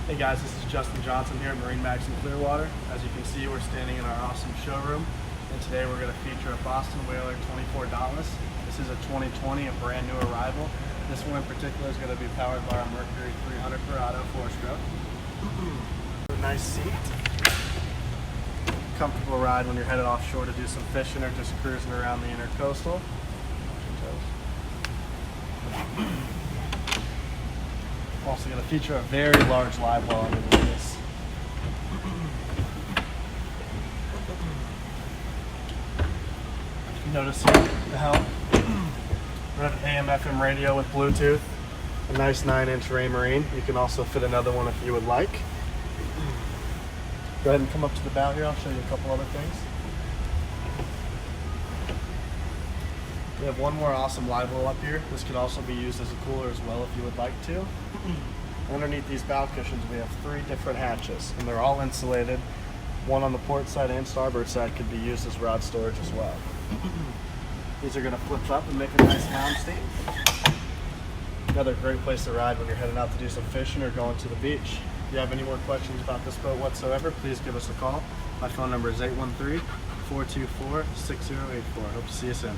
Hey guys, this is Justin Johnson here at MarineMax Clearwater. As you can see, we're standing in our awesome showroom, and today we're going to feature a Boston Whaler 24 Dauntless. This is a 2020, a brand new arrival. This one in particular is going to be powered by our Mercury 300 Verado 4-stroke. Nice seat. Comfortable ride when you're headed offshore to do some fishing or just cruising around the intercoastal. Also going to feature a very large live well underneath this. Notice here the helm. We have an AM/FM radio with Bluetooth, a nice 9-inch Raymarine. You can also fit another one if you would like. Go ahead and come up to the bow here. I'll show you a couple other things. We have one more awesome live well up here. This could also be used as a cooler as well if you would like to. Underneath these bow cushions we have 3 different hatches, and they're all insulated. One on the port side and starboard side could be used as rod storage as well. These are going to flip up and make a nice helm seat. Another great place to ride when you're heading out to do some fishing or going to the beach. If you have any more questions about this boat whatsoever, please give us a call. My phone number is 813-424-6084. Hope to see you soon.